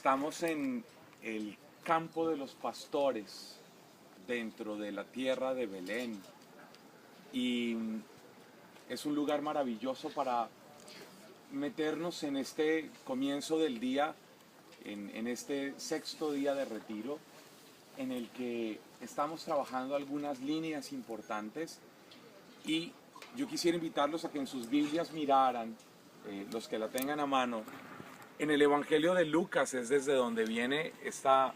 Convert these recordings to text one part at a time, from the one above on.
Estamos en el campo de los pastores, dentro de la tierra de Belén. Y es un lugar maravilloso para meternos en este comienzo del día, en este sexto día de retiro, en el que estamos trabajando algunas líneas importantes. Y yo quisiera invitarlos a que en sus Biblias miraran, los que la tengan a mano, en el Evangelio de Lucas es desde donde viene esta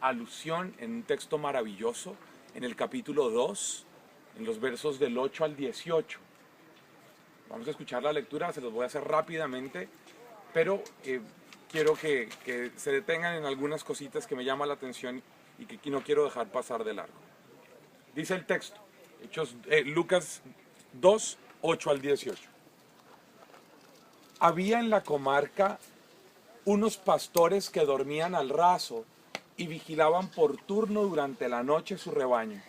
alusión en un texto maravilloso, en el capítulo 2, en los versos del 8 al 18. Vamos a escuchar la lectura, se los voy a hacer rápidamente, pero quiero que se detengan en algunas cositas que me llaman la atención y que no quiero dejar pasar de largo. Dice el texto, Lucas 2, 8 al 18. Había en la comarca unos pastores que dormían al raso y vigilaban por turno durante la noche su rebaño.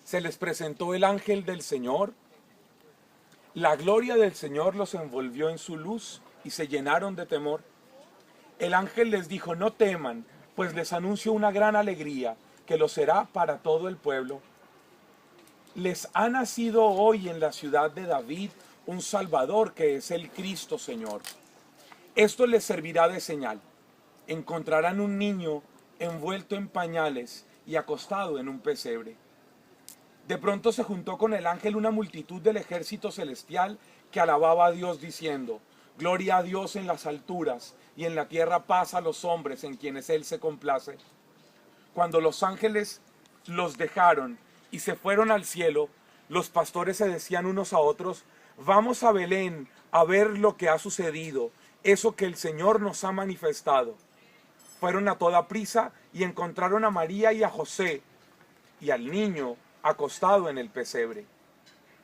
Se les presentó el ángel del Señor. La gloria del Señor los envolvió en su luz y se llenaron de temor. El ángel les dijo: no teman, pues les anuncio una gran alegría, que lo será para todo el pueblo. Les ha nacido hoy en la ciudad de David un Salvador, que es el Cristo Señor. Esto les servirá de señal. Encontrarán un niño envuelto en pañales y acostado en un pesebre. De pronto se juntó con el ángel una multitud del ejército celestial que alababa a Dios diciendo: gloria a Dios en las alturas y en la tierra paz a los hombres en quienes Él se complace. Cuando los ángeles los dejaron y se fueron al cielo, los pastores se decían unos a otros: vamos a Belén a ver lo que ha sucedido, eso que el Señor nos ha manifestado. Fueron a toda prisa y encontraron a María y a José y al niño acostado en el pesebre.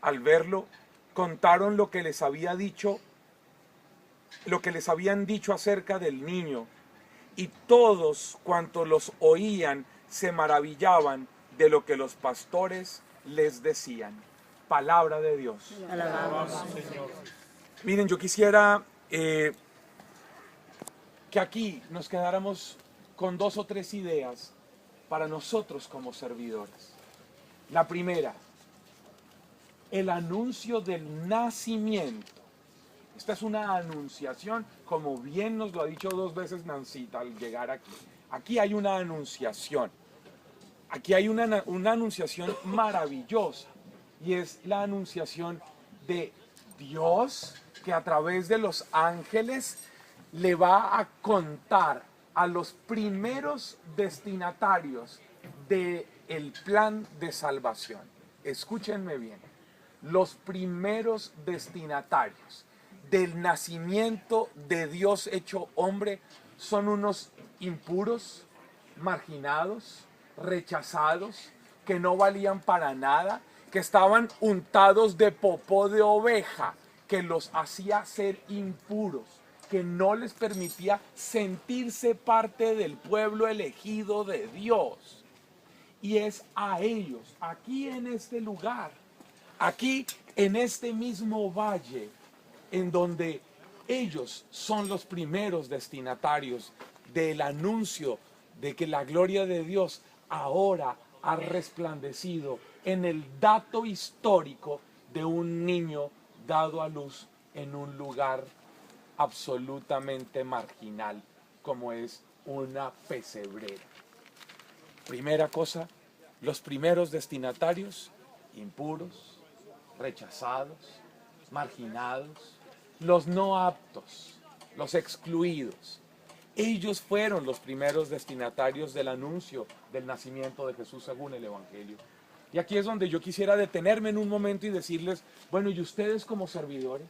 Al verlo, contaron lo que les habían dicho acerca del niño, y todos cuantos los oían se maravillaban de lo que los pastores les decían. Palabra de Dios. Alabamos, Señor. Miren, yo quisiera que aquí nos quedáramos con 2 o 3 ideas para nosotros como servidores. La primera, el anuncio del nacimiento. Esta es una anunciación, como bien nos lo ha dicho 2 veces Nancita al llegar aquí. Aquí hay una anunciación. Aquí hay una anunciación maravillosa. Y es la anunciación de Dios, que a través de los ángeles le va a contar a los primeros destinatarios del plan de salvación. Escúchenme bien. Los primeros destinatarios del nacimiento de Dios hecho hombre son unos impuros, marginados, rechazados, que no valían para nada, que estaban untados de popó de oveja, que los hacía ser impuros, que no les permitía sentirse parte del pueblo elegido de Dios. Y es a ellos, aquí en este lugar, aquí en este mismo valle, en donde ellos son los primeros destinatarios del anuncio de que la gloria de Dios ahora ha resplandecido en el dato histórico de un niño dado a luz en un lugar absolutamente marginal, como es una pesebrera. Primera cosa, los primeros destinatarios, impuros, rechazados, marginados, los no aptos, los excluidos. Ellos fueron los primeros destinatarios del anuncio del nacimiento de Jesús según el Evangelio. Y aquí es donde yo quisiera detenerme en un momento y decirles: bueno, ¿y ustedes como servidores?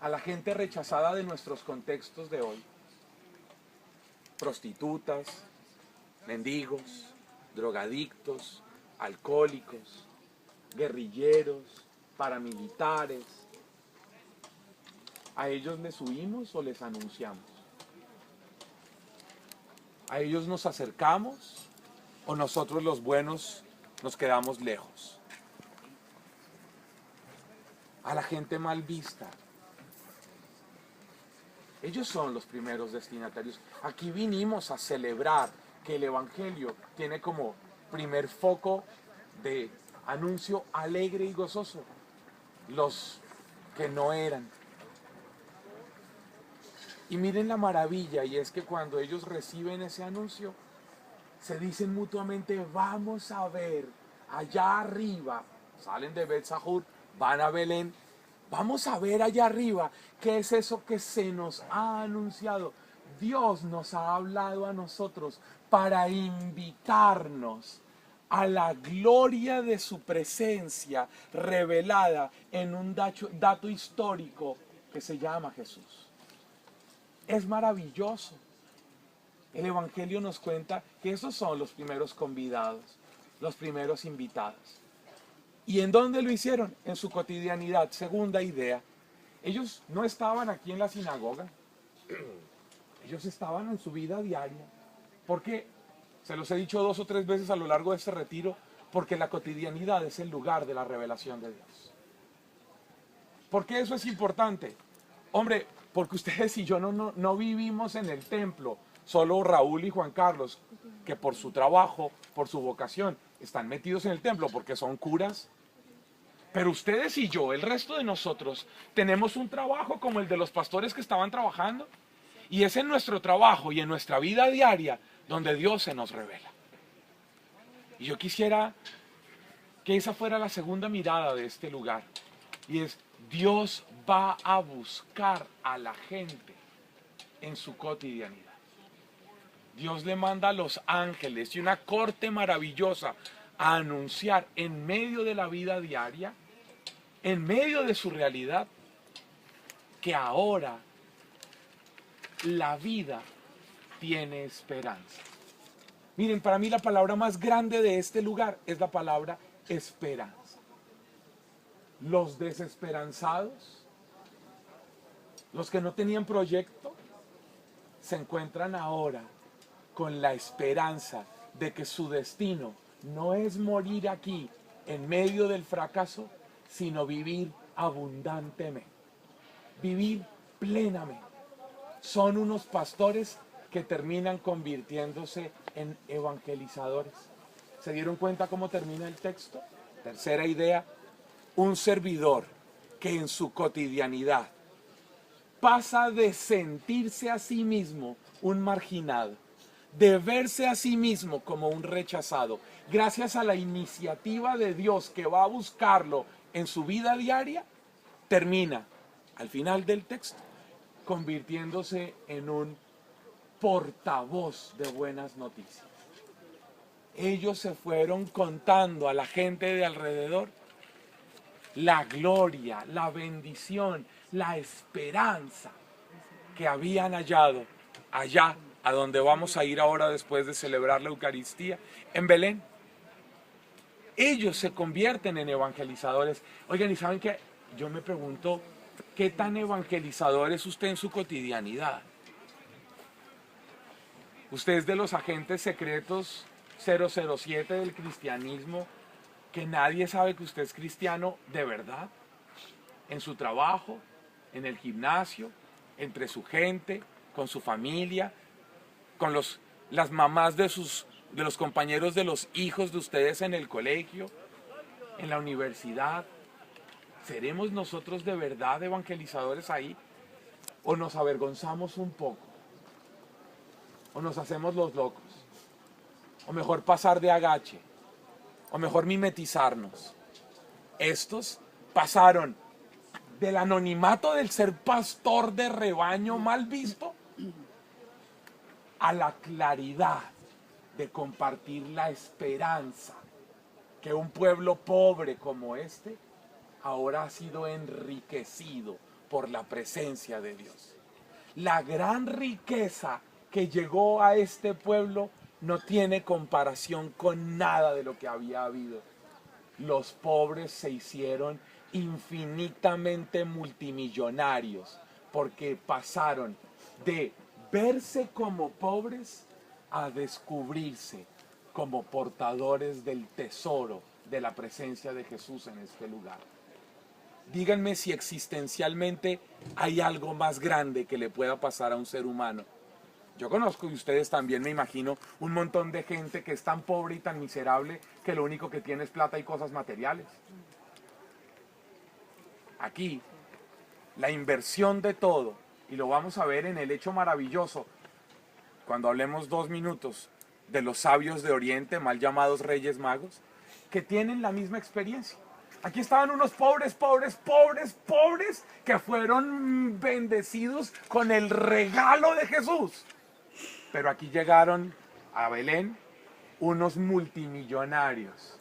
A la gente rechazada de nuestros contextos de hoy, prostitutas, mendigos, drogadictos, alcohólicos, guerrilleros, paramilitares, ¿a ellos les huimos o les anunciamos? ¿A ellos nos acercamos o nosotros los buenos nos quedamos lejos? A la gente mal vista, Ellos son los primeros destinatarios. Aquí vinimos a celebrar que el Evangelio tiene como primer foco de anuncio alegre y gozoso. Los que no eran. Y miren la maravilla, y es que cuando ellos reciben ese anuncio, se dicen mutuamente, vamos a ver allá arriba, salen de Bet-Sahur, van a Belén, vamos a ver allá arriba qué es eso que se nos ha anunciado. Dios nos ha hablado a nosotros para invitarnos a la gloria de su presencia revelada en un dato histórico que se llama Jesús. Es maravilloso. El Evangelio nos cuenta que esos son los primeros convidados, los primeros invitados. ¿Y en dónde lo hicieron? En su cotidianidad. Segunda idea. Ellos no estaban aquí en la sinagoga. Ellos estaban en su vida diaria. ¿Por qué? Se los he dicho 2 o 3 veces a lo largo de este retiro. Porque la cotidianidad es el lugar de la revelación de Dios. ¿Por qué eso es importante? Hombre, porque ustedes y yo no vivimos en el templo. Solo Raúl y Juan Carlos, que por su trabajo, por su vocación, están metidos en el templo porque son curas. Pero ustedes y yo, el resto de nosotros, tenemos un trabajo como el de los pastores que estaban trabajando. Y es en nuestro trabajo y en nuestra vida diaria donde Dios se nos revela. Y yo quisiera que esa fuera la segunda mirada de este lugar. Y es, Dios va a buscar a la gente en su cotidianidad. Dios le manda a los ángeles y una corte maravillosa a anunciar en medio de la vida diaria, en medio de su realidad, que ahora la vida tiene esperanza. Miren, para mí la palabra más grande de este lugar es la palabra esperanza. Los desesperanzados, los que no tenían proyecto, se encuentran ahora con la esperanza de que su destino no es morir aquí en medio del fracaso, sino vivir abundantemente, vivir plenamente. Son unos pastores que terminan convirtiéndose en evangelizadores. ¿Se dieron cuenta cómo termina el texto? Tercera idea, un servidor que en su cotidianidad pasa de sentirse a sí mismo un marginado, de verse a sí mismo como un rechazado, gracias a la iniciativa de Dios que va a buscarlo en su vida diaria, termina, al final del texto, convirtiéndose en un portavoz de buenas noticias. Ellos se fueron contando a la gente de alrededor la gloria, la bendición, la esperanza que habían hallado allá a donde vamos a ir ahora después de celebrar la Eucaristía, en Belén. Ellos se convierten en evangelizadores. Oigan, ¿y saben qué? Yo me pregunto, ¿qué tan evangelizador es usted en su cotidianidad? ¿Usted es de los agentes secretos 007 del cristianismo, que nadie sabe que usted es cristiano de verdad? En su trabajo, en el gimnasio, entre su gente, con su familia, con las mamás de los compañeros de los hijos de ustedes en el colegio, en la universidad. ¿Seremos nosotros de verdad evangelizadores ahí? ¿O nos avergonzamos un poco? ¿O nos hacemos los locos? ¿O mejor pasar de agache? ¿O mejor mimetizarnos? Estos pasaron del anonimato del ser pastor de rebaño mal visto a la claridad de compartir la esperanza que un pueblo pobre como este ahora ha sido enriquecido por la presencia de Dios. La gran riqueza que llegó a este pueblo no tiene comparación con nada de lo que había habido. Los pobres se hicieron infinitamente multimillonarios porque pasaron de verse como pobres a descubrirse como portadores del tesoro de la presencia de Jesús en este lugar. díganme si existencialmente hay algo más grande que le pueda pasar a un ser humano. Yo conozco, y ustedes también me imagino, un montón de gente que es tan pobre y tan miserable que lo único que tiene es plata y cosas materiales. Aquí, la inversión de todo, y lo vamos a ver en el hecho maravilloso, cuando hablemos 2 minutos de los sabios de Oriente, mal llamados Reyes Magos, que tienen la misma experiencia. Aquí estaban unos pobres, que fueron bendecidos con el regalo de Jesús. Pero aquí llegaron a Belén unos multimillonarios,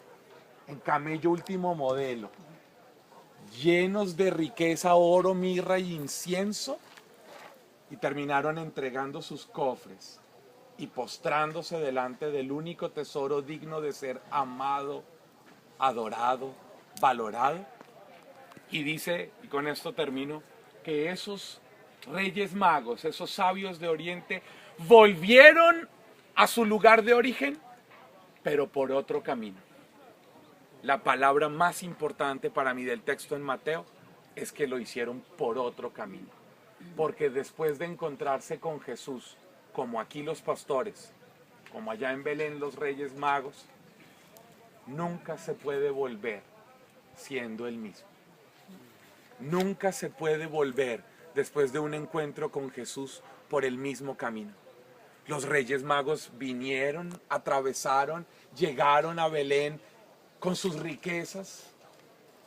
en camello último modelo, llenos de riqueza, oro, mirra y incienso, y terminaron entregando sus cofres y postrándose delante del único tesoro digno de ser amado, adorado, valorado. Y dice, y con esto termino, que esos Reyes Magos, esos sabios de Oriente, volvieron a su lugar de origen, pero por otro camino. La palabra más importante para mí del texto en Mateo es que lo hicieron por otro camino. Porque después de encontrarse con Jesús, como aquí los pastores, como allá en Belén los Reyes Magos, nunca se puede volver siendo el mismo. Nunca se puede volver después de un encuentro con Jesús por el mismo camino. Los Reyes Magos vinieron, atravesaron, llegaron a Belén con sus riquezas.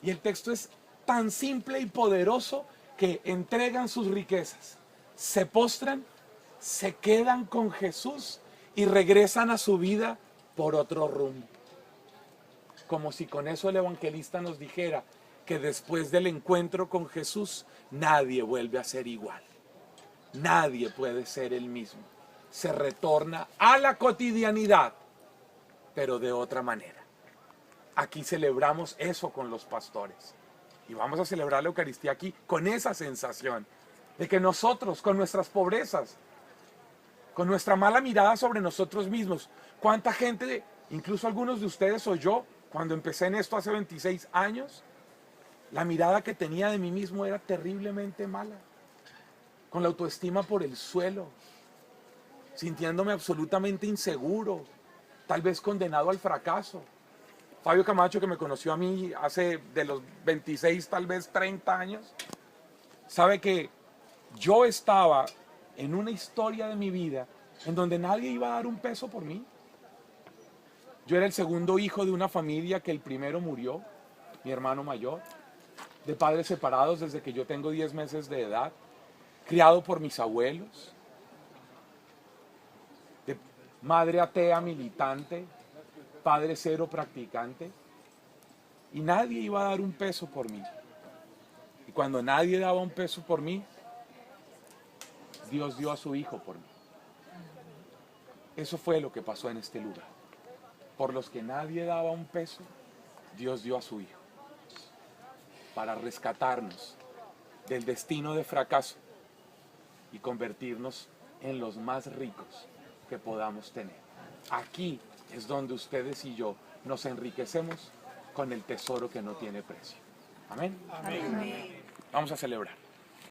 Y el texto es tan simple y poderoso que entregan sus riquezas, se postran, se quedan con Jesús y regresan a su vida por otro rumbo. Como si con eso el evangelista nos dijera que después del encuentro con Jesús nadie vuelve a ser igual. Nadie puede ser el mismo. Se retorna a la cotidianidad, pero de otra manera. Aquí celebramos eso con los pastores. Y vamos a celebrar la Eucaristía aquí con esa sensación de que nosotros, con nuestras pobrezas, con nuestra mala mirada sobre nosotros mismos, cuánta gente, incluso algunos de ustedes o yo, cuando empecé en esto hace 26 años, la mirada que tenía de mí mismo era terriblemente mala, con la autoestima por el suelo, sintiéndome absolutamente inseguro, tal vez condenado al fracaso. Fabio Camacho, que me conoció a mí hace de los 26, tal vez 30 años, sabe que yo estaba en una historia de mi vida en donde nadie iba a dar un peso por mí. Yo era el segundo hijo de una familia que el primero murió, mi hermano mayor, de padres separados desde que yo tengo 10 meses de edad, criado por mis abuelos, de madre atea militante, padre cero practicante, y nadie iba a dar un peso por mí. Y cuando nadie daba un peso por mí, Dios dio a su hijo por mí. Eso fue lo que pasó en este lugar. Por los que nadie daba un peso, Dios dio a su hijo para rescatarnos del destino de fracaso y convertirnos en los más ricos que podamos tener. Aquí es donde ustedes y yo nos enriquecemos con el tesoro que no tiene precio. Amén. Amén. Vamos a celebrar.